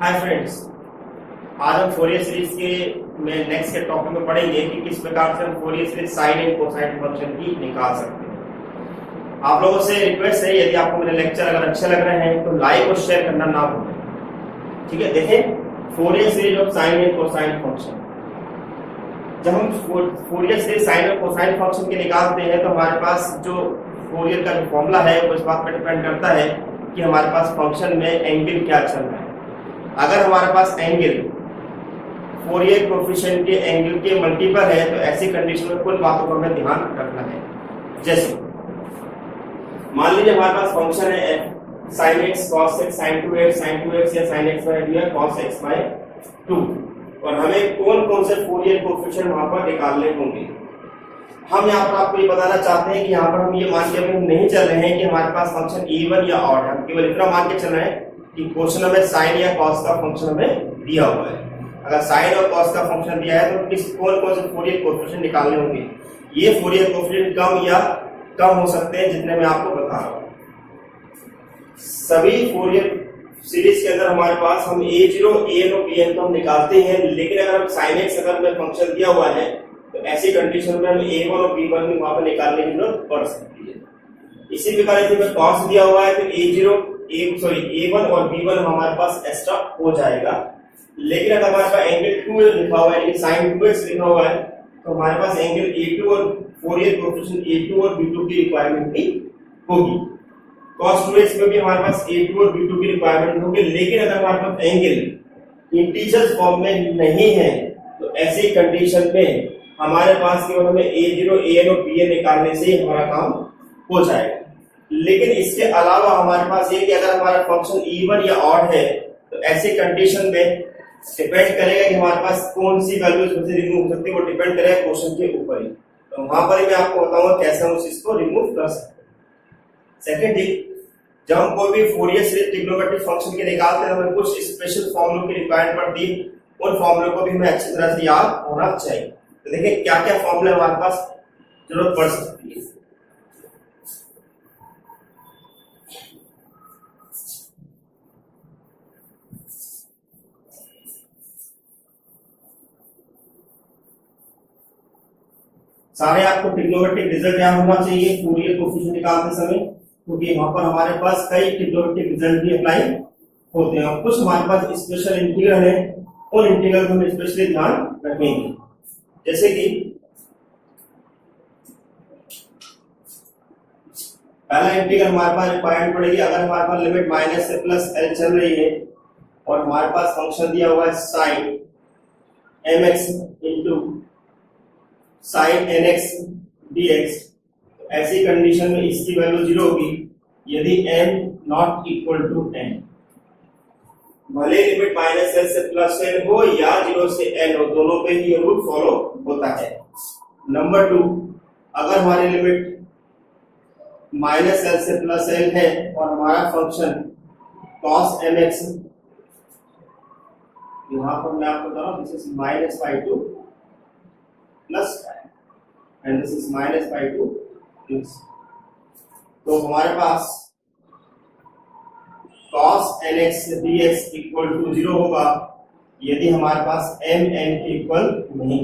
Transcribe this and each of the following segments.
Hi friends, आज हम Fourier series के में नेक्स्ट के टॉपिक में पढ़ेंगे कि किस प्रकार से हम Fourier series sine and cosine function की निकाल सकते हैं। आप लोगों से रिक्वेस्ट है, यदि आपको मेरे लेक्चर अगर अच्छे लग रहे हैं तो लाइक और शेयर करना ना भूलें। ठीक है, देखें Fourier series of sine and cosine function. जब हम फोरियर सीरीज साइन और कोसाइन फंक्शन के निकालते हैं तो हमारे पास जो फोरियर का जो फॉर्मूला है वो इस बात पर डिपेंड करता है कि हमारे पास फंक्शन में एंगल क्या चल रहा है। अगर हमारे पास एंगल फोरियर कोएफिशिएंट के एंगल के मल्टीपल है तो ऐसी कंडीशन में कुछ बातों को हमें ध्यान रखना है। जैसे मान लीजिए हमारे पास फंक्शन है f sin x cos x sin 2x या sin x by दिया cos x by 2 और हमें कौन कौन से फोरियर कोएफिशिएंट वहां पर निकालने होंगे। हम यहाँ पर आपको ये बताना चाहते हैं कि यहाँ पर हम ये मान के नहीं चल रहे हैं कि हमारे पास फंक्शन इवन या ऑड है, केवल इतना मान के चल रहे हैं कि क्वेश्चन हमें साइन या कॉस का फंक्शन हमें दिया हुआ है। अगर साइन और कॉस का फंक्शन दिया है तो किस कौन कौन से फोरियर कोएफिशिएंट निकालने होंगे। ये फोरियर कोएफिशिएंट कम या कम हो सकते हैं जितने मैं आपको बता रहा हूँ। सभी फोरियर सीरीज के अंदर हमारे पास हम a0 an और bn को हम निकालते हैं, लेकिन अगर हम sin x अगर में फंक्शन दिया हुआ है तो ऐसी कंडीशन में हम a1 और b1 भी वहां पर निकालने की जरूरत पड़ सकती है। इसी प्रकार यदि हमें cos दिया हुआ है तो a1 और b1 हमारे पास एक्स्ट्रा हो जाएगा। लेकिन अगर हमारे पास एंगल 2 लिखा हुआ है, sin 2x लिखा हुआ है तो हमारे पास एंगल a2 और फोरियर कोएफिशिएंट a2 और b2 की रिक्वायरमेंट भी होगी। cos 2x में भी हमारे पास a2 और b2 की रिक्वायरमेंट होगी। लेकिन अगर हमारे पास एंगल इंटीजर फॉर्म में नहीं है तो ऐसी कंडीशन में हमारे पास केवल हमें a0 an और bn निकालने से ही हमारा काम हो जाएगा। लेकिन इसके अलावा हमारे पास ये कि अगर हमारा फंक्शन इवन या ऑड है तो ऐसी कंडीशन में डिपेंड करेगा कि हमारे पास कौन सी वैल्यूज में से रिमूव हो सकती है, वो डिपेंड करेगा क्वेश्चन के ऊपर ही। तो वहां पर ही मैं आपको बताऊंगा कैसे हम उस चीज को रिमूव कर सकते हैं। सेकेंडली, जब हम कोई भी फोरियर सीरीज ट्रिग्नोमेट्रिक फंक्शन के निकालते हैं हमें कुछ स्पेशल फॉर्मूलों की रिक्वायरमेंट पड़ती है। उन फॉर्मूलों को भी हमें अच्छी तरह से याद होना चाहिए। तो देखिए क्या क्या फॉर्मूले हमारे पास जरूरत पड़ सकती है। सारे आपको ट्रिग्नोमेट्रिक रिजल्ट याद होना चाहिए फोरियर कोएफिशिएंट निकालते समय, क्योंकि वहां पर हमारे पास कई ट्रिग्नोमेट्रिक रिजल्ट भी अप्लाई होते हैं और कुछ हमारे पास स्पेशल इंटीग्रल है, उन इंटीग्रल को हम स्पेशली ध्यान रखेंगे। जैसे कि पहला इंटीग्रल हमारे पास रिक्वायरमेंट पड़ेगी अगर हमारे पास लिमिट माइनस से प्लस एल चल रही है और हमारे पास फंक्शन दिया हुआ है sin mx into sin nx dx। तो ऐसी कंडीशन में इसकी वैल्यू 0 होगी यदि m not equal to n। भले लिमिट माइनस एल से प्लस एल हो या 0 से n हो, दोनों पे ही रूल फॉलो होता है। नंबर 2, अगर हमारी लिमिट माइनस एल से प्लस एल है और हमारा फंक्शन cos mx, यहां पर मैं आपको बता रहा हूं this is minus by 2 plus and this is minus by 2 plus. तो हमारे पास cos nx dx equal to 0 होगा यदि हमारे पास m n के इक्वल नहीं।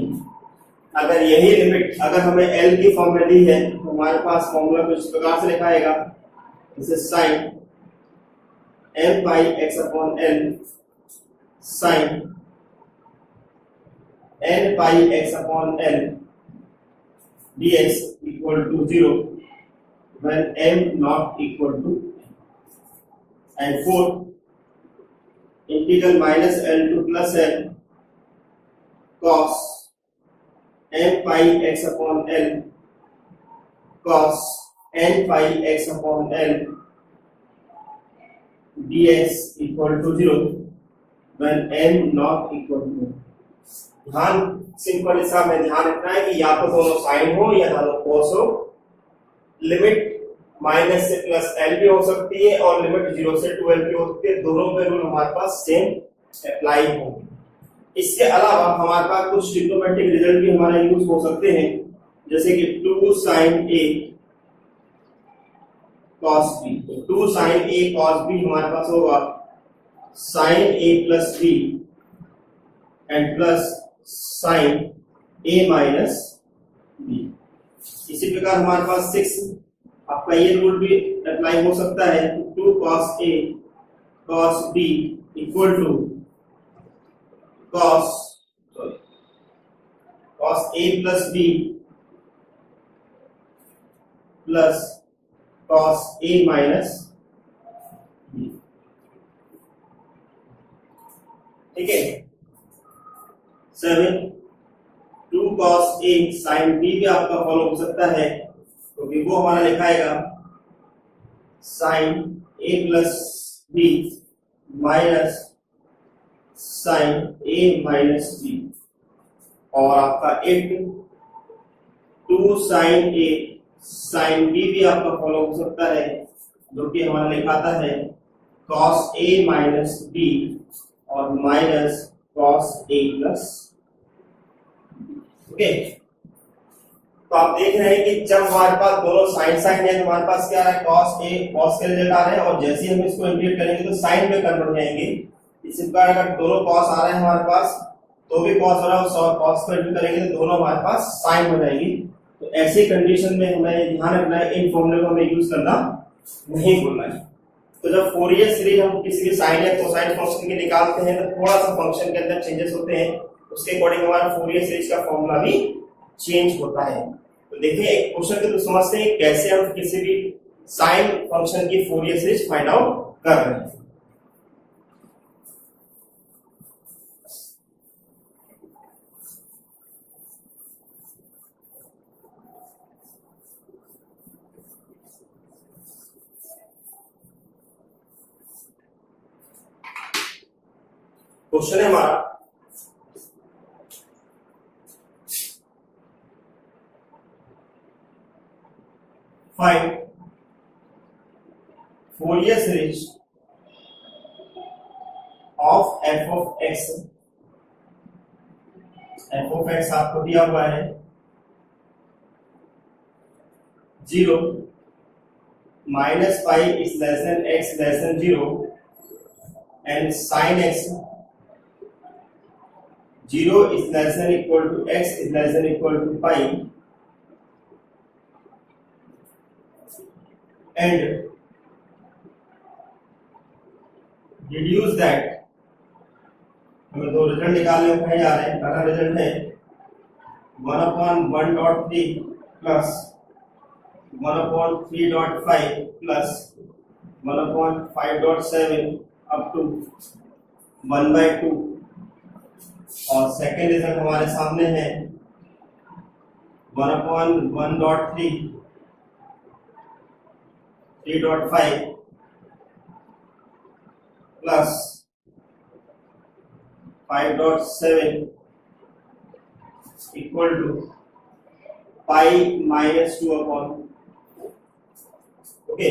अगर यही लिमिट अगर हमें l की फॉर्म में दी है तो हमारे पास फॉर्मूला कुछ इस प्रकार से लिखा जाएगा, this is sin m pi x upon l sin n pi x upon l dx equal to 0 when m not equal to n। and 4, integral minus l to plus l cos n pi x upon l cos n pi x upon l dx equal to 0 when n not equal to। ध्यान simple सा में ध्यान रखना है कि या तो दोनों साइन हो या दोनों कोस हो। लिमिट माइनस से प्लस एल भी हो सकती है और लिमिट 0 से 12 भी हो सकती है, दोनों पे रूल हमारे पास सेम अप्लाई होंगे। इसके अलावा हमारे पास कुछ ट्रिग्नोमेट्रिक रिजल्ट भी हमारा यूज हो सकते हैं, जैसे कि 2 sin a cos b। तो 2 sin a cos b हमारे पास होगा sine A plus B and plus sine A minus B. इसी प्रकार हमारे पास 6 आपका ये रूल भी अप्लाई हो सकता है, 2 cos a cos b equal to cos a plus b plus cos a minus b। ठीक है। 7 2 cos a sin b भी आपका फॉलो हो सकता है, क्योंकि वो हमारा लिखाएगा sin a plus b minus sin a minus b। और आपका 8 2 sin a sin b भी आपका फॉलो हो सकता है, जो कि हमारा लिखाता है cos a माइनस b और minus cos a plus. Okay, तो आप देख रहे हैं कि जब हमारे पास दोनों साइन साइन है तो हमारे पास क्या आ रहा है, cos a cos के रिजल्ट आ रहे हैं, और जैसे ही हम इसको इंटीग्रेट करेंगे तो साइन में कन्वर्ट हो जाएंगे। इसी प्रकार अगर दोनों cos आ रहे हैं हमारे पास तो भी cos हो रहा है, और cos को इंटीग्रेट करेंगे तो दोनों हमारे पास साइन हो जाएंगी। तो ऐसी कंडीशन में हमें ध्यान रखना है, इन फॉर्मूले को हमें यूज करना नहीं भूलना है। तो जब फोरियर सीरीज हम किसी भी साइन या कोसाइन फंक्शन के निकालते हैं तो थोड़ा सा फंक्शन के अंदर चेंजेस होते हैं, उसके अकॉर्डिंग हमारा फोरियर सीरीज का फॉर्मूला भी चेंज होता है। तो देखिए एक क्वेश्चन के तो समझते हैं कैसे हम किसी भी साइन फंक्शन की फोरियर सीरीज फाइंड आउट कर रहे हैं। क्वेश्चन है हमारा find Fourier series of F of x. F of x आपको दिया हुआ है 0 minus pi is less than x less than 0 and sine x 0 is less than equal to x is less than equal to pi, and deduce that हमें दो result निकालने को कहे जा रहे हैं। पहला रिजल्ट है 1/1.3 प्लस 1/3.5 प्लस 1/5.7 अप टू 1/2, और सेकेंड रिजल्ट हमारे सामने है 1/1.3 3.5 plus 5.7 equal to pi minus 2/। Okay,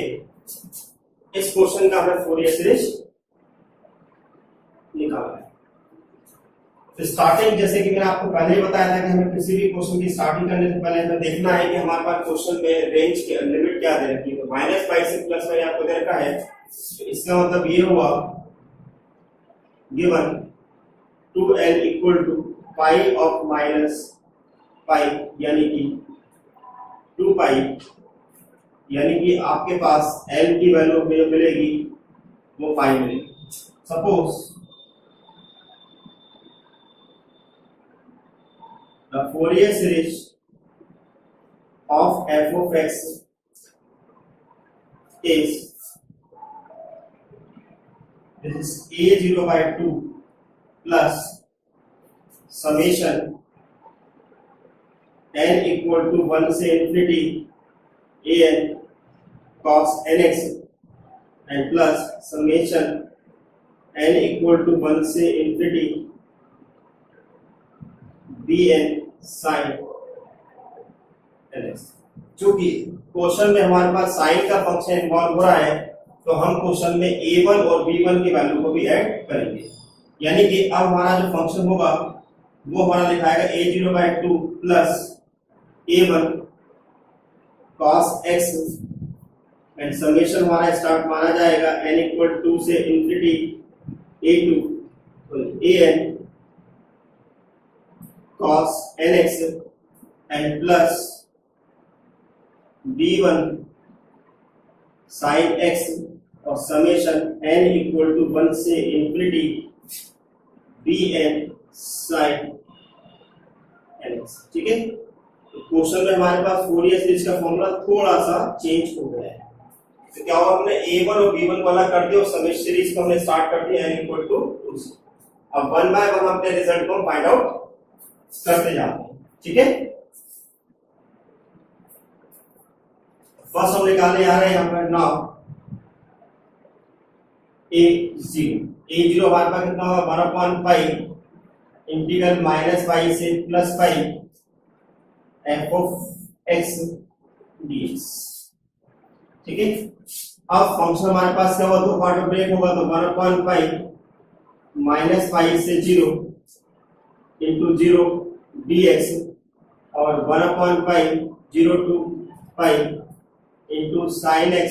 इस क्वेश्चन का हमें फोरियर सीरीज निकालना है। तो स्टार्टिंग जैसे कि मैंने आपको पहले ही बताया था कि हमें किसी भी क्वेश्चन की स्टार्टिंग करने से पहले हमें देखना है कि हमारे पास क्वेश्चन में रेंज की लिमिट क्या दे रखी है। तो -5 से +5 आपको दे रखा है, तो इसका मतलब ये हुआ given 2l equal to pi of minus pi, यानी कि 2 पाई, यानी कि आपके पास l की वैल्यू जो मिलेगी वो पाई मिलेगी। Suppose the Fourier series of f of x is this is a0/2 plus summation n equal to 1 से infinity an cos nx and plus summation n equal to 1 से infinity bn sin nx। चूंकि question में हमारे पास sign का function involve हो रहा है, तो हम क्वेश्चन में a1 और b1 की वैल्यू को भी ऐड करेंगे, यानी कि अब हमारा जो फंक्शन होगा वो हमारा लिखाएगा a0/2 plus a1 cos x and summation हमारा स्टार्ट माना जाएगा n इक्वल 2 से infinity a2 an cos nx and plus b1 sin x और समेशन n इक्वल टू 1 से इंफिनिटी bn sin nx। ठीक है, तो क्वेश्चन में हमारे पास फोरियर सीरीज का फॉर्मूला थोड़ा सा चेंज हो गया है। तो क्या हुआ, हमने a1 और b1 वाला कर दिया और समेशन सीरीज को हमने स्टार्ट कर दिया n इक्वल टू 2 से। अब 1 बाय 1 अपने रिजल्ट को फाइंड आउट करते जाते हैं। ठीक है, फर्स्ट हम निकालने आ रहे हैं यहां पर नाउ a0 हमारे पास कितना होगा 1/पाई इंटीग्रल माइनस पाई से plus pi f of x dx। ठीक है, अब फंक्शन हमारे पास क्या हुआ, दो पार्ट में ब्रेक होगा तो 1/पाई माइनस पाई से 0 इंटू 0 dx और 1/पाई 0 to pi into sine x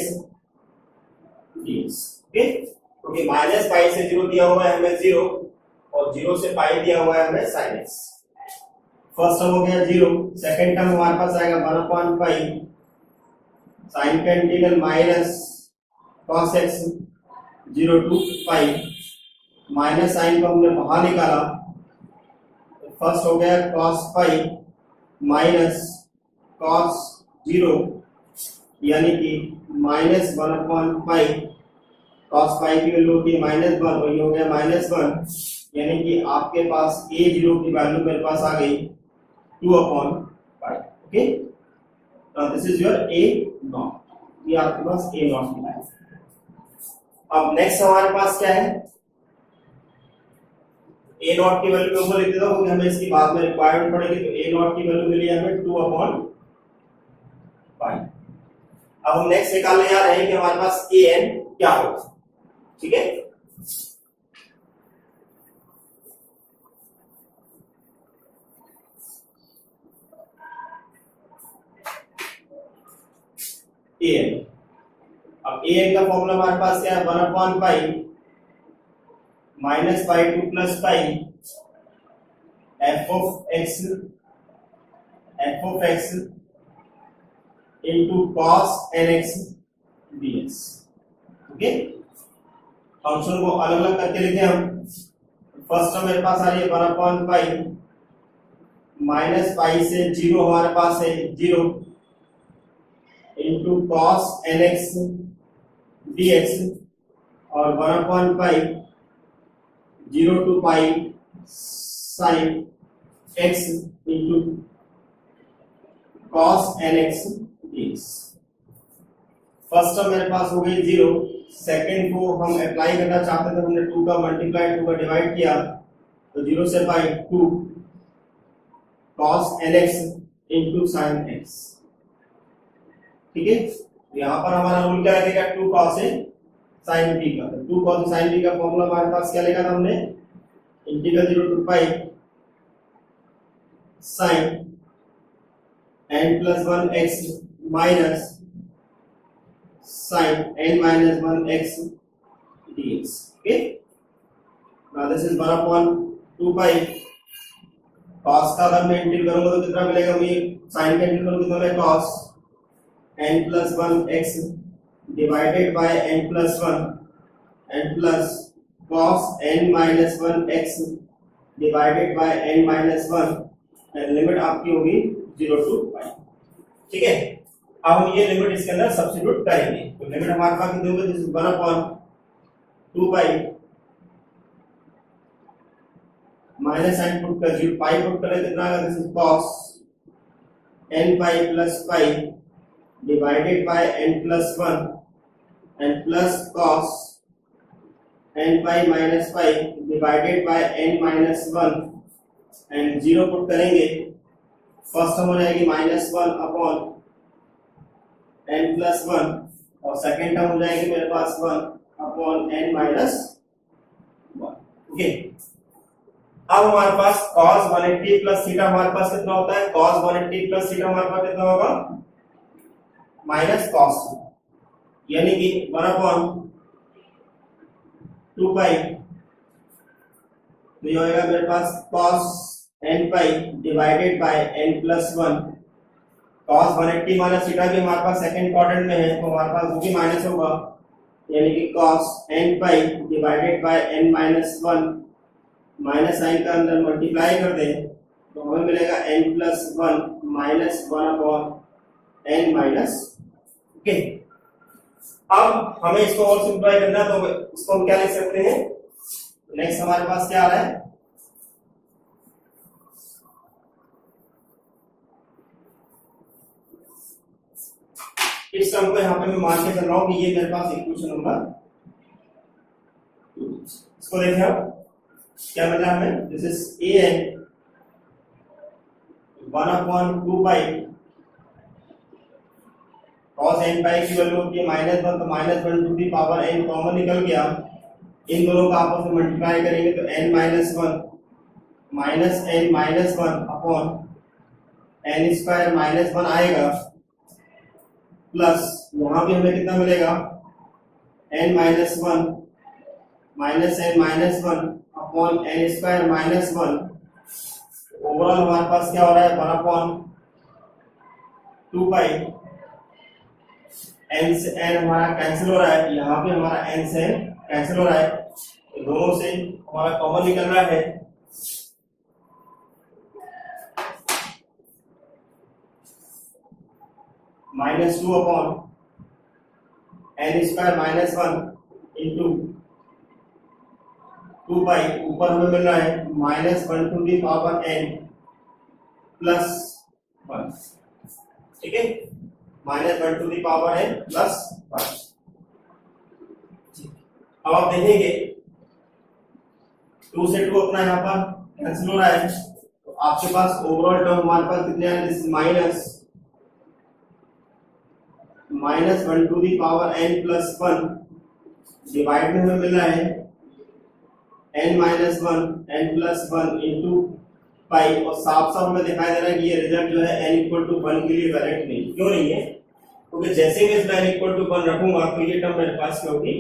dx। Okay, क्योंकि माइनस पाई से 0 दिया हुआ है हमें 0 और 0 से पाई दिया हुआ है हमें साइन x। फर्स्ट टर्म हो गया 0, सेकंड टर्म हमारे पास आएगा 1/पाई साइन का integral minus cos x 0 to pi, minus sine को हमने बाहर निकाला, फर्स्ट हो गया cos पाई माइनस cos 0 यानी कि माइनस 1/पाई cos पाई की वैल्यू होती है -1 और ये हो गया -1 यानी कि आपके पास a0 की वैल्यू मेरे पास आ गई 2/पाई। Okay, now this is your a0, ये आपके पास a0 की वैल्यू। अब नेक्स्ट हमारे पास क्या है, a0 की वैल्यू मैं लिख देता हूं क्योंकि हमें इसकी बाद में रिक्वायरमेंट पड़ेगी। तो a0 की वैल्यू मिली हमें 2/पाई। अब हम नेक्स्ट निकालने जा रहे हैं कि हमारे पास an क्या होगा। ठीक है, an, अब an का फॉर्मूला हमारे पास क्या है 1/पाई minus pi to plus pi f of x into cos nx dx। Okay, function को अलग अलग करके लिखे हम। फर्स्ट टर्म मेरे पास आ रही है 1/पाई माइनस पाई से 0 हमारे पास है 0 इंटू cos nx dx और 1/पाई 0 to pi sin x into cos nx dx। First term मेरे पास हो गई 0, सेकंड को हम अप्लाई करना चाहते थे, हमने 2 का मल्टीप्लाई 2 का डिवाइड किया तो 0 से पाई 2 cos nx into sin x। ठीक है, यहाँ पर हमारा रूल क्या लगेगा 2 cos a sin b का। तो 2 cos sin b का फॉर्मूला हमारे पास क्या लिखा था हमने, integral 0 to pi sin n plus 1 x minus sin n minus 1 x dx। okay, now this is 1/2 pi cos का अगर मैं इंटीग्रेट करूंगा तो कितना मिलेगा, मुझे sin का इंटीग्रेट करूंगा कितना मिलेगा cos n plus 1 x divided by n plus 1 and plus cos n minus 1 x divided by n minus 1 and limit आपकी होगी 0 to pi। ठीक है, अब हम ये लिमिट इसके अंदर सब्स्टिट्यूट करेंगे। तो लिमिट हमारे पास कितनी होगी, this is 1/2 pi minus sine put कर 0 पाई पुट करें कितना आएगा, this is cos n pi plus pi divided by n plus 1 and plus cos n pi minus pi divided by n minus 1 and 0 put करेंगे, first term हो जाएगी -1 upon n plus 1 और second term हो जाएगी मेरे पास 1 upon n minus 1। Okay, अब हमारे पास cos 180 प्लस थीटा हमारे पास कितना होता है, cos 180 प्लस थीटा हमारे पास कितना होगा माइनस cos, यानी कि 1/2 पाई तो ये होएगा मेरे पास cos n pi divided by n plus 1। cos 180 minus theta भी हमारे पास सेकंड क्वाड्रेंट में है तो हमारे पास वो भी माइनस होगा, यानी कि cos n pi divided by n minus 1, minus sine का अंदर मल्टीप्लाई कर दें तो हमें मिलेगा n plus 1 minus 1 upon n minus. Okay, अब हमें इसको और सिंप्लीफाई करना है तो इसको हम क्या लिख सकते हैं, नेक्स्ट हमारे पास क्या आ रहा है, इस टर्म को यहाँ पे मैं मान के चल रहा हूं कि ये मेरे पास इक्वेशन नंबर, इसको देखें आप क्या मिला हमें, this is a n 1/2 pi cos n pi की वैल्यू होती है -1 तो -1 to the power n common निकल गया, इन दोनों का आपस में मल्टीप्लाई करेंगे तो n minus 1 upon n square -1 आएगा, प्लस यहां भी हमें कितना मिलेगा n minus 1 upon n square -1। Overall हमारे पास क्या हो रहा है 1/2 पाई, n से n हमारा कैंसिल हो रहा है, यहाँ पे हमारा n से n कैंसिल हो रहा है तो दोनों से हमारा कॉमन निकल रहा है, -2 upon n square -1 into 2 pi, ऊपर हमें मिल रहा है -1 to the power n plus 1, ठीक है, -1 to the power n plus 1। अब आप देखेंगे 2 से 2 अपना यहाँ पर कैंसिल हो रहा है तो आपके पास ओवरऑल टर्म हमारे पास कितने हैं, this -1 to the power n plus 1 divide में हमें मिल रहा है n minus 1 n plus 1 into pi, और साफ साफ हमें दिखाई दे रहा है कि ये रिजल्ट जो है n इक्वल टू 1 के लिए करेक्ट नहीं, क्यों नहीं है, क्योंकि जैसे मैं इसमें n इक्वल टू 1 रखूंगा तो ये टर्म मेरे पास क्या होगी,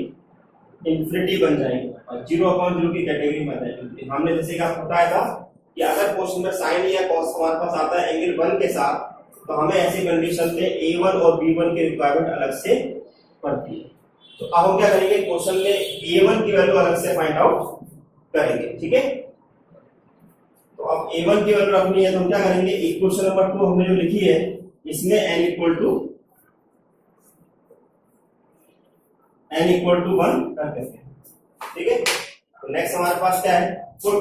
इन्फिनिटी बन जाएगी और 0/0 की कैटेगरी में आ जाएगी। हमने जैसे कि आपको बताया था कि अगर क्वेश्चन में साइन या cos हमारे पास आता है एंगल 1 के साथ तो हमें ऐसी कंडीशन में a1 और b1 की रिक्वायरमेंट अलग से पड़ती है। तो अब हम क्या करेंगे, क्वेश्चन में a1 की वैल्यू अलग से फाइंड आउट करेंगे, ठीक है। तो अब a1 की वैल्यू रखनी है तो हम क्या करेंगे, इक्वेशन नंबर 2 हमने जो लिखी है इसमें n इक्वल टू 1 कर देते हैं, ठीक है। तो नेक्स्ट हमारे पास क्या है, put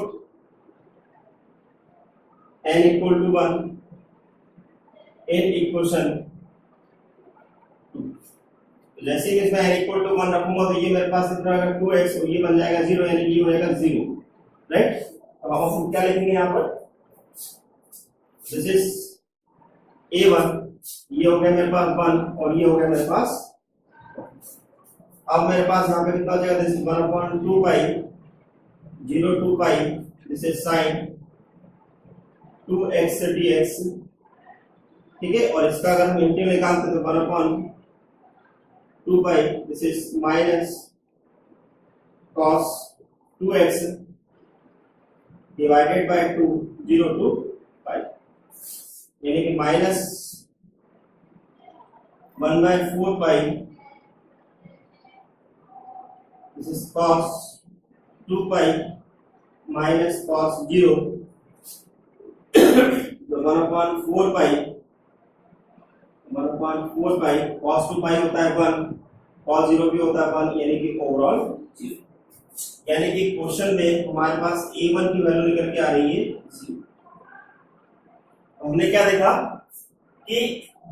n equal to 1 in equation, जैसे ही इसमें n इक्वल टू 1 रखूंगा तो ये मेरे पास कितना होगा 2x और ये बन जाएगा 0, यानी ये हो जाएगा 0, राइट। अब हम क्या लिखेंगे यहाँ पर, दिस इज a1, ये हो गया मेरे पास 1 और ये हो गया मेरे पास, अब मेरे पास यहाँ पे कितना हो जाएगा, this is 1/2 pi 0 to pi, this is sin 2x dx, ठीक है। और इसका अगर हम इंटीग्रल निकालते तो 1/2 pi, this is minus cos 2x divided by 2 0 to pi, यानी कि minus 1/4 pi, this is cos 2 pi minus cos 0, तो 1/4 पाई cos 2 पाई होता है 1, cos 0 भी होता है 1, यानी कि ओवरऑल 0, यानी कि क्वेश्चन में हमारे पास a1 की वैल्यू निकल के आ रही है 0। हमने क्या देखा कि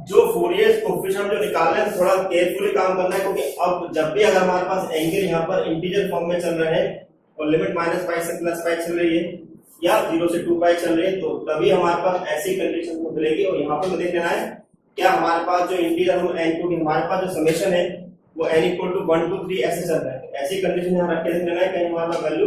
जो फोरियर कोएफिशिएंट जो निकालना है थोड़ा केयरफुली काम करना है, क्योंकि अब जब भी अगर हमारे पास एंगल यहाँ पर इंटीजर फॉर्म में चल रहे हैं और लिमिट -π से +π चल रही है या 0 से 2π चल रही है तो तभी हमारे पास ऐसी कंडीशन को मिलेगी। और यहाँ पर देख लेना है क्या हमारे पास जो इंटीजर हम n को हमारे पास जो समेशन है वो n इक्वल टू 1 to 3 ऐसे चल रहा है, ऐसी कंडीशन यहाँ रख के देख लेना है कि हमारा वैल्यू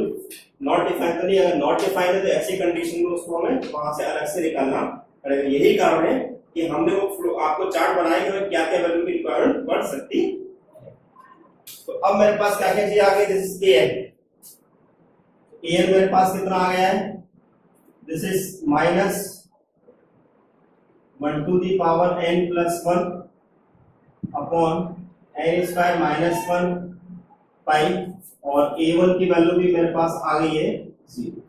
नॉट डिफाइंड तो नहीं, अगर नॉट डिफाइंड है तो ऐसी कंडीशन में उसको हमें वहां से अलग से निकालना पड़ेगा। यही कारण है कि हमने वो आपको चार्ट बनाया कि क्या क्या वैल्यू की रिक्वायरमेंट बढ़ सकती है। तो अब मेरे पास क्या क्या चीज आ गई, दिस इज an, एन मेरे पास कितना आ गया है, this is minus 1 to the power n plus 1 upon n square minus 1 pi, और a1 की वैल्यू भी मेरे पास आ गई है 0।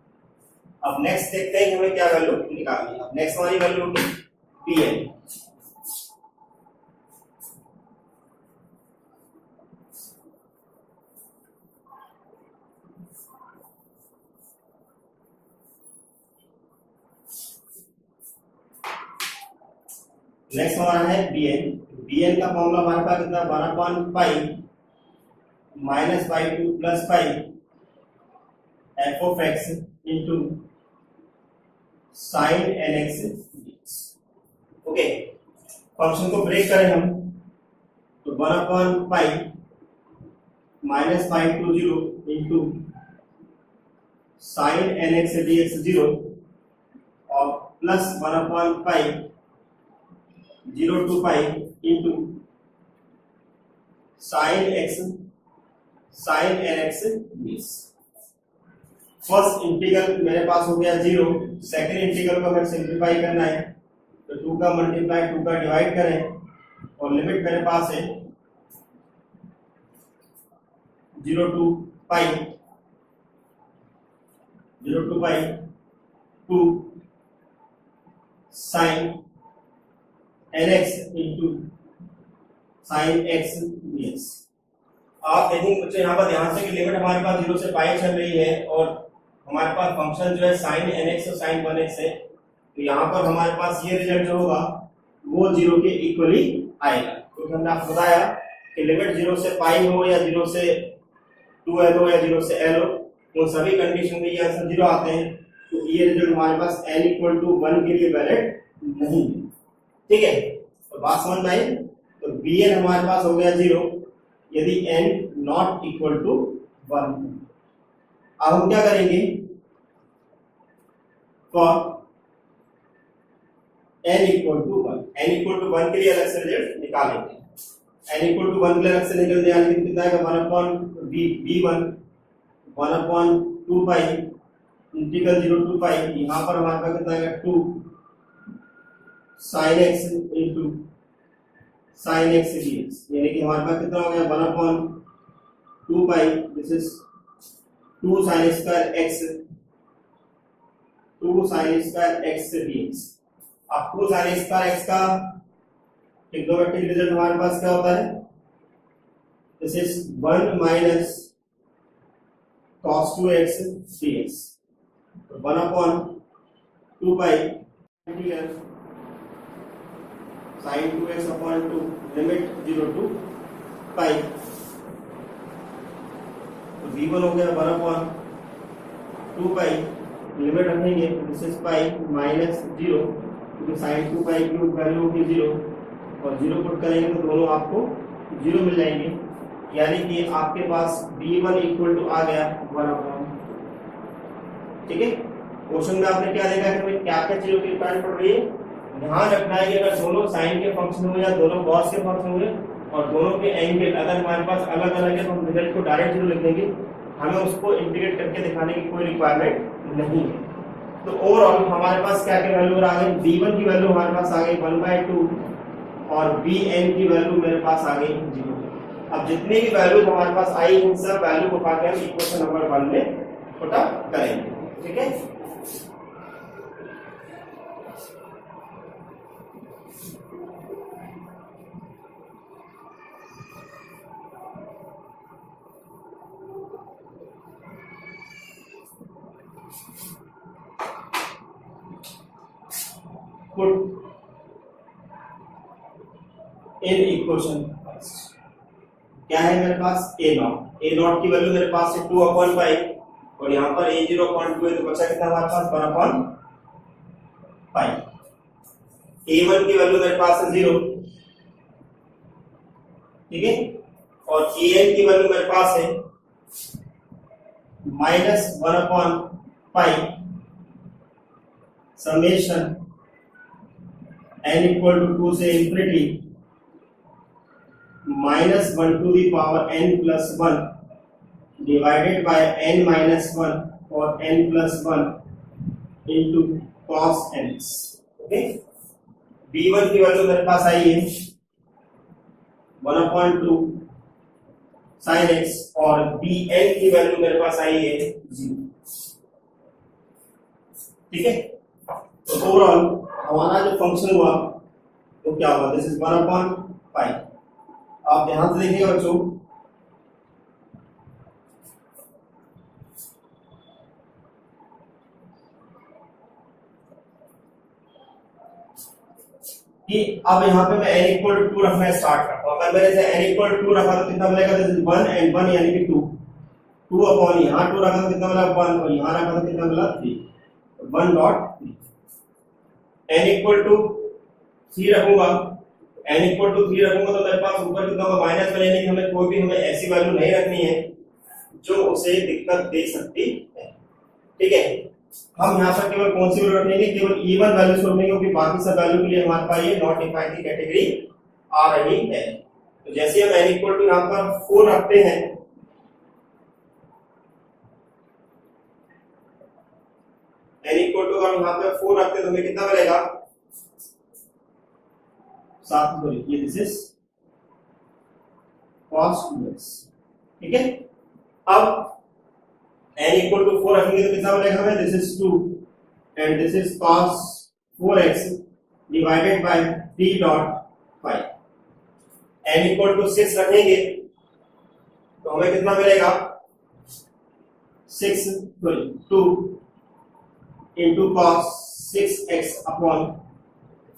अब नेक्स्ट देखते हैं कि हमें क्या वैल्यू निकालनी है। अब नेक्स्ट हमारी वैल्यू होगी pn। नेक्स्ट हमारा है bn। bn का फॉर्मूला हमारे पास कितना, 1 upon pi minus pi to plus pi F of X into sine N X. Okay, function को ब्रेक करें हम तो 1 upon pi minus pi to 0 into sine N X D X 0 और plus 1 upon pi 0 to pi into sine N X D. First integral मेरे पास हो गया 0, second integral को हमें सिंप्लीफाई करना है तो 2 का मल्टीप्लाई 2 का डिवाइड करें और लिमिट मेरे पास है 0 to pi 2 sine N x into sine x dx. आप देखेंगे बच्चों यहाँ पर ध्यान से कि लिमिट हमारे पास 0 से पाई चल रही है और हमारे पास फंक्शन जो है साइन एन एक्स और साइन 1x है, तो यहाँ पर हमारे पास ये रिजल्ट जो होगा वो 0 के इक्वली आएगा। क्योंकि हमने आपको बताया कि लिमिट 0 से पाई हो या 0 से 2l हो या 0 से l हो, उन सभी कंडीशन में ये आंसर 0 आते हैं। तो ये रिजल्ट हमारे पास n इक्वल टू 1 के लिए वैलिड नहीं है। ठीक है, तो बात समझ में आई। तो bn हमारे पास हो गया 0 यदि n नॉट इक्वल टू 1। अब हम क्या करेंगे, फॉर n इक्वल टू 1 के लिए अलग से रिजल्ट निकालेंगे। n इक्वल टू 1 के लिए अलग से निकल जाएगा, कितना है 1 upon b1 1 upon 2 pi integral 0 to pi, यहाँ पर हमारे पास कितना आएगा 2 sine X into sine x D X, यानी कि हमारे पास कितना हो गया 1 upon 2 pi, this is 2 sine square X D X. अब 2 साइन स्क्वायर एक्स का ट्रिग्नोमेट्रिक रिजल्ट हमारे पास क्या होता है, this is 1 minus cos 2x dx, 1 upon 2 pi integral sin 2x upon 2 limit 0 to pi, तो v1 हो गया 1 अपॉन 2 पाई, लिमिट रखेंगे दिस इज पाई माइनस 0 क्योंकि sin 2 पाई की वैल्यू होगी 0 और 0 पुट करेंगे तो दोनों आपको 0 मिल जाएंगे, यानी कि आपके पास b1 इक्वल टू आ गया 1 अपॉन। ठीक है, क्वेश्चन में आपने क्या देखा कि क्या क्या चीजों की रिक्वायरमेंट पड़ रही है। ध्यान रखना है कि अगर दोनों साइन के फंक्शन हुए या दोनों कॉस के फंक्शन हुए और दोनों के एंगल अगर हमारे पास अलग अलग है तो हम रिजल्ट को डायरेक्ट 0 लिख देंगे, हमें उसको इंटीग्रेट करके दिखाने की कोई रिक्वायरमेंट नहीं है। तो ओवरऑल हमारे पास क्या क्या वैल्यू आ गई, b1 की वैल्यू हमारे पास आ गई 1/2 और bn की वैल्यू मेरे पास आ गई 0। अब जितनी भी वैल्यू हमारे पास आई इन सब वैल्यू को पाके हम इक्वेशन नंबर 1 में पुट अप करेंगे। ठीक है, पुट इन इक्वेशन क्या है मेरे पास a नॉट की वैल्यू मेरे पास है 2 अपॉन पाई और यहाँ पर a0 अपॉन 2 है तो बचा कितना हमारे पास 1 अपॉन पाई। a1 की वैल्यू मेरे पास है 0, ठीक है, और an की वैल्यू मेरे पास है minus 1 upon pi summation n equal to 2 से infinity -1 to the power n plus 1 divided by n minus 1 और n+1 into cos nx। Okay, b1 की वैल्यू मेरे पास आई है 1/2 sin x और bn की वैल्यू मेरे पास आई है 0। ठीक है, तो ओवरऑल हमारा जो फंक्शन हुआ वो क्या हुआ, दिस इज 1/5। आप ध्यान से देखिएगा बच्चों, कि अब यहाँ पे मैं n इक्वल टू 2 रखना स्टार्ट करता हूँ। अगर मैंने से n इक्वल टू 2 रखा तो कितना मिलेगा, दिस इज 1 एंड 1 यानी कि 2, 2 अपॉन यहाँ 2 रखा तो कितना मिला 1 और यहाँ रखा तो कितना मिला 3, 1.3। n इक्वल टू 3 रखूंगा, n इक्वल टू 3 रखूंगा तो मेरे पास ऊपर कितना होगा माइनस में, यानी कि हमें कोई भी हमें ऐसी वैल्यू नहीं रखनी है जो उसे दिक्कत दे सकती है। ठीक है, हम यहाँ पर केवल कौन सी वैल्यू रखेंगे, केवल इवन वैल्यू रखेंगे, क्योंकि बाकी सब वैल्यू के लिए हमारे पास ये नॉट डिफाइंड की कैटेगरी आ रही है। तो जैसे हम n इक्वल टू यहाँ पर 4 रखते हैं, n इक्वल टू हम यहाँ पे 4 रखते हैं तो हमें कितना मिलेगा 7, ये दिस इज cos 2x। ठीक है, अब n इक्वल टू 4 रखेंगे तो कितना बनेगा हमें, this is 2 and this is cos 4x divided by 3.5। n equal to 6 रखेंगे तो हमें कितना मिलेगा 2 into cos 6x upon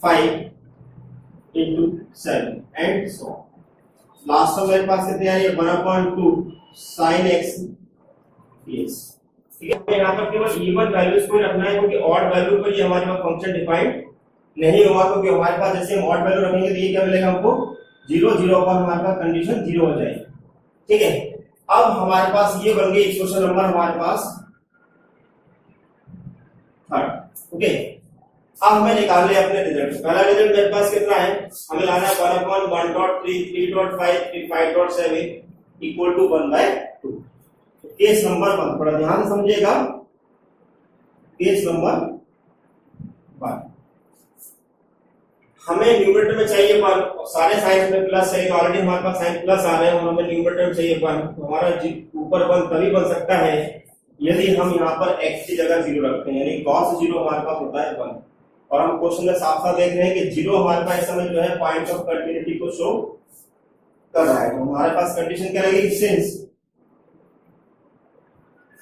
5 into 7 and so last में मेरे पास कितनी आ रही है 1/2 sin x। Yes. ठीक है, यहाँ पर केवल इवन वैल्यूज को रखना है, क्योंकि ऑड वैल्यू पर ये हमारे पास फंक्शन डिफाइंड नहीं होगा, क्योंकि हमारे पास जैसे हम ऑड वैल्यू रखेंगे तो ये क्या मिलेगा हमको 0 0 पर हमारे पास कंडीशन 0 हो जाएगी। ठीक है, अब हमारे पास ये बन गई इक्वेशन नंबर हमारे पास 3। ओके, अब हमें निकालने अपने रिजल्ट। पहला रिजल्ट मेरे पास कितना है, हमें लाना है 1/1.3 3.5 5.7 इक्वल टू 1/2। केस नंबर 1 थोड़ा ध्यान समझिएगा, केस नंबर 1 हमें न्यूमरेटर में चाहिए 1 और सारे साइंस में प्लस है, ऑलरेडी हमारे पास साइन प्लस आ रहे हैं और हमें न्यूमरेटर में चाहिए 1। तो हमारा ऊपर 1 तभी बन सकता है यदि हम यहाँ पर x की जगह 0 रखते हैं, यानी cos 0 हमारे पास होता है 1। और हम क्वेश्चन में साफ साफ देख रहे हैं कि 0 हमारे पास इस समय जो है पॉइंट ऑफ कंटिन्यूटी को शो कर रहा है। तो हमारे पास कंडीशन क्या रहेगी,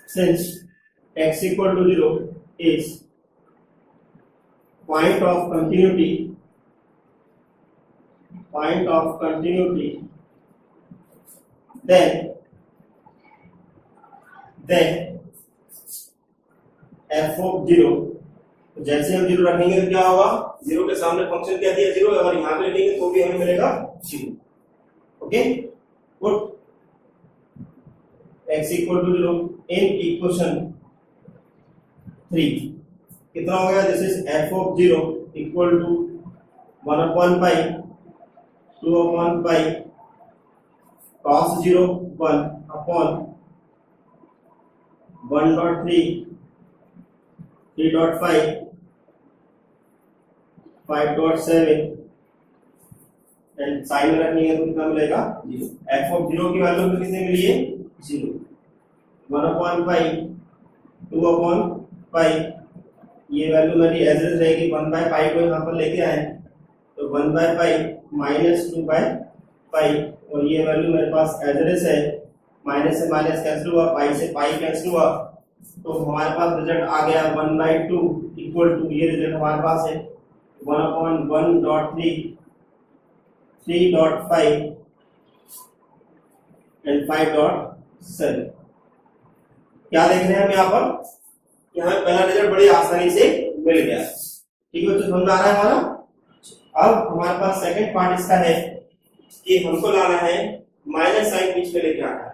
since x equal to 0 is point of continuity, then f of 0, तो जैसे हम 0 रखेंगे तो क्या होगा, 0 के सामने फंक्शन क्या दिया 0, और यहाँ पे रखेंगे तो भी हमें मिलेगा 0। Okay, good, x equal to 0 in equation 3 कितना हो गया, this is f of 0 equal to 1/5 2/5 cos 0 1 upon 1.3 3.5 5.7 and sign में रखेंगे तो कितना मिलेगा 0। f of 0 की वैल्यू हमें कितनी मिली है 0। 1/5 2/5 ये वैल्यू मेरी एज इट रहेगी 1/5 को यहाँ पर लेके आए तो 1/5 माइनस 2/5 और ये वैल्यू मेरे पास एज इट है, माइनस से माइनस कैंसिल हुआ, पाई से पाई कैंसिल हुआ, तो हमारे पास रिजल्ट आ गया 1/2 इक्वल टू ये रिजल्ट हमारे पास है 1/1.3 3.5 एंड 5.7। क्या देख रहे हैं हम यहाँ पर कि हमें पहला रिजल्ट बड़ी आसानी से मिल गया। ठीक है, तो समझ आ रहा है हमारा। अब हमारे पास सेकंड पार्ट इसका है कि हमको लाना है माइनस साइन बीच में लेके आना है,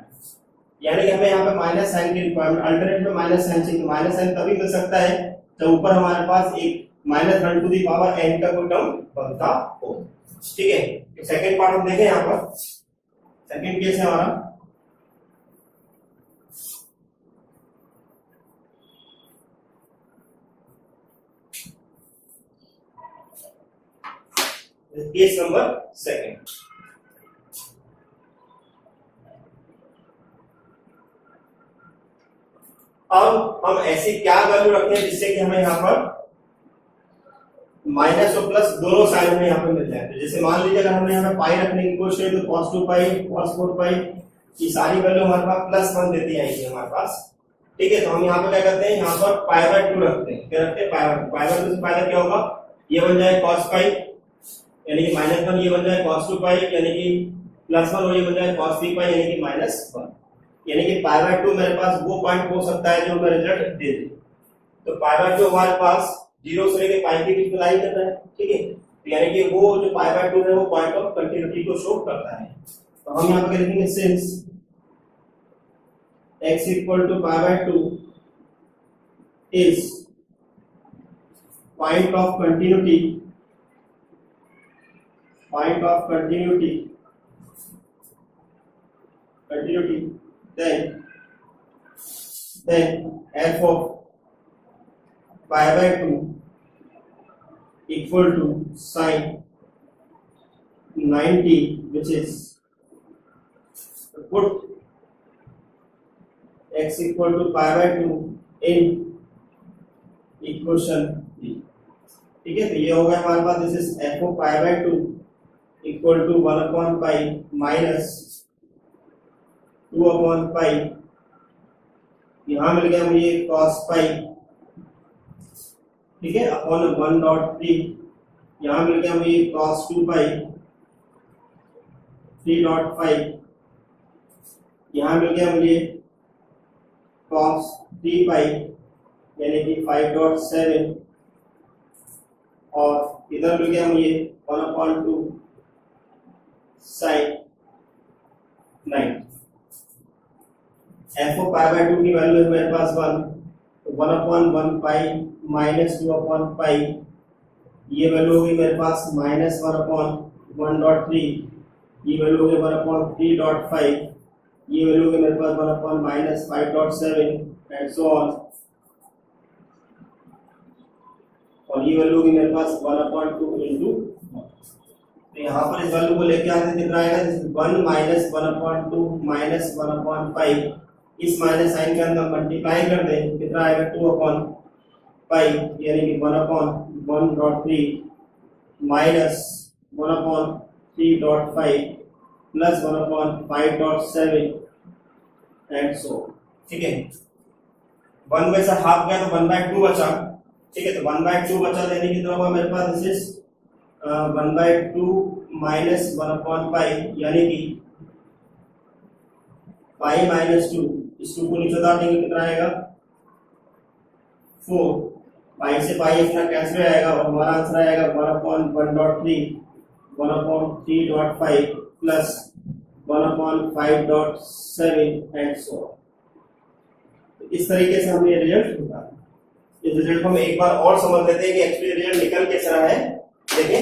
यानी कि हमें यहाँ पे माइनस साइन की रिक्वायरमेंट, अल्टरनेट में माइनस साइन चाहिए। माइनस साइन तभी मिल सकता है जब ऊपर हमारे पास एक -1 टू दी पावर n का कोई टर्म बनता हो। ठीक है, तो सेकंड पार्ट हम देखें यहाँ पर, सेकंड केस है हमारा केस नंबर सेकंड। अब हम ऐसी क्या वैल्यू रखते हैं जिससे कि हमें यहाँ पर माइनस और प्लस दोनों साइड में यहाँ पे मिल जाए। तो जैसे मान लीजिए अगर हमने यहाँ पे पाई रखने की कोशिश की तो cos 2 पाई cos 4 पाई ये सारी वैल्यू हमारे पास +1 देती आएगी हमारे पास। ठीक है, तो हम यहाँ पे क्या करते हैं, यहाँ पर पाई बाय 2 रखते हैं। क्या रखते हैं, पाई बाय 2। पाई बाय 2 से फायदा क्या होगा, ये बन जाए cos पाई यानी कि -1, ये बन जाए cos 2 पाई यानी कि +1 और ये बन जाए cos 3 पाई यानी कि -1। यानी कि पाई बाय 2 मेरे पास वो पॉइंट हो सकता है जो हमें रिजल्ट दे दे। तो पाई बाय 2 हमारे पास 0 से लेके पाई के बीच में लाई कर रहा है। ठीक है, तो यानी कि वो जो पाई बाय 2 है वो पॉइंट ऑफ कंटिन्यूटी को शो करता है। तो हम यहाँ पे लिखेंगे since x equal to pi by 2 is point of continuity then f of pi by 2 equal to sin 90, which is put x equal to pi by 2 in equation 3। ठीक है, तो ये होगा हमारे पास this is f of pi by 2 equal to 1 upon pi minus 2 upon pi, यहां मिल गया मुझे cos पाई, ठीक है, अपॉन 1.3, यहां मिल गया मुझे cos 2 पाई 3.5, यहां मिल गया मुझे cos 3 पाई यानी कि 5.7 और इधर मिल गया मुझे 1/2 sin 9। f of pi by 2 की वैल्यू है मेरे पास 1, तो 1/1 पाई माइनस 2 पाई, ये वैल्यू होगी मेरे पास -1/1.3, ये वैल्यू होगी 1/3.5, ये वैल्यू होगी मेरे पास 1/-5.7 एंड सो ऑन, और ये वैल्यू होगी मेरे पास 1/2 इंटू 1। तो यहाँ पर इस वैल्यू को लेके आते कितना आएगा, 1 - 1/2 - 1/5, इस माइनस साइन के अंदर मल्टीप्लाई कर दें कितना आएगा 2/पाई यानी कि 1/1.3 माइनस 1/3.5 प्लस 1/5.7 एंड सो। ठीक है, 1 में से हाफ गया तो 1/2 बचा। ठीक है, तो 1/2 बचा देने की तरफ मेरे पास दिस इज 1/2 माइनस 1/पाई यानी कि पाई -2, इस 2 को नीचे उतार देंगे कितना आएगा 4, पाई से पाई अपना कैंसिल हो जाएगा और हमारा आंसर आएगा 1/1.3 1/3.5 प्लस 1/5.7 एंड सो। इस तरीके से हमने रिजल्ट निकाला। इस रिजल्ट को हम एक बार और समझ लेते हैं कि एक्चुअली रिजल्ट निकल कैसे रहा है। देखिए,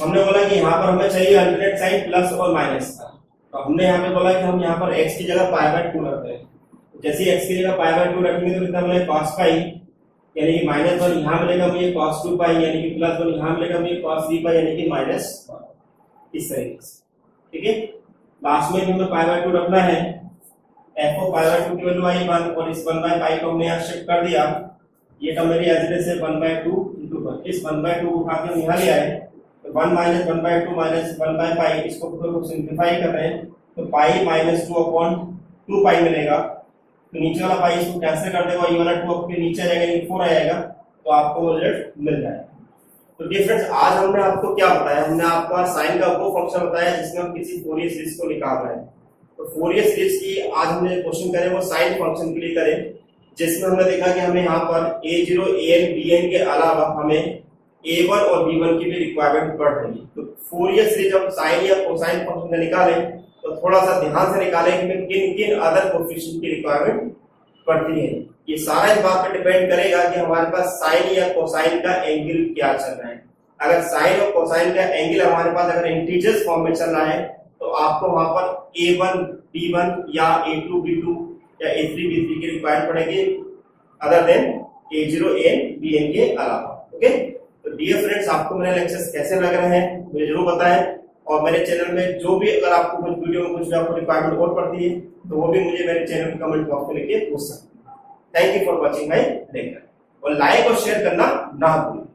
हमने बोला कि यहाँ पर हमें चाहिए अल्टरनेट साइन प्लस और माइनस का, तो हमने यहाँ पे बोला कि हम यहाँ पर x की जगह पाई बाय 2 रखते हैं। जैसे x की जगह पाई बाय 2 रखेंगे तो कितना मिलेगा cos पाई यानी कि -1, यहाँ मिलेगा मुझे cos 2 पाई यानी कि +1, यहाँ मिलेगा मुझे cos 3 पाई यानी कि -1, इस तरीके से। ठीक है, लास्ट में हमें पाई बाय 2 रखना है। f ऑफ पाई बाय 2 की वैल्यू आई 1 और इस 1/पाई को हमने यहाँ शिफ्ट कर दिया। ये टर्म मेरी एज इट इज है 1/2 इंटू 1, इस 1/2 को उठा के हम यहाँ ले आए तो 1 - 1/2 - 1/पाई, इसको को सिंपलीफाई कर रहे हैं तो पाई -2/2 पाई मिलेगा। तो नीचे वाला पाई इसको कैंसिल कर देगा, ये वाला 2 आपके नीचे आ जाएगा यानी 4 आ जाएगा, तो आपको वो रिजल्ट मिल जाएगा। तो डिफरेंस आज हमने आपको क्या बताया, हमने आपका साइन का वो फंक्शन बताया जिसमें हम किसी फोरियर सीरीज को निकाल रहे हैं। तो फोरियर सीरीज की आज हमने क्वेश्चन करे वो साइन फंक्शन के लिए करें, जिसमें हमने देखा कि हमें यहाँ पर a0 an bn के अलावा हमें a1 और b1 की भी रिक्वायरमेंट पड़ रही है। तो फोरियर सीरीज जब साइन या कोसाइन फंक्शन का निकालें तो थोड़ा सा ध्यान से निकालें कि किन किन अदर कोएफिशिएंट की रिक्वायरमेंट पड़ती है। ये सारा इस बात पर डिपेंड करेगा कि हमारे पास साइन या कोसाइन का एंगल क्या चल रहा है। अगर साइन और कोसाइन का एंगल हमारे पास अगर इंटीजर्स फॉर्म में चल रहा है तो आपको वहां पर a1 b1 या a2 b2 या a3 b3 की रिक्वायरमेंट पड़ेगी other than a0 an bn के अलावा। ओके, तो डियर फ्रेंड्स, आपको मेरे लेक्चर्स कैसे लग रहे हैं मुझे जरूर बताएं, और मेरे चैनल में जो भी अगर आपको कुछ वीडियो में कुछ आपको रिक्वायरमेंट और पड़ती है तो वो भी मुझे मेरे चैनल के कमेंट बॉक्स में लिख के पूछ सकते हैं। Thank you for watching my lecture, और लाइक और शेयर करना ना भूलें।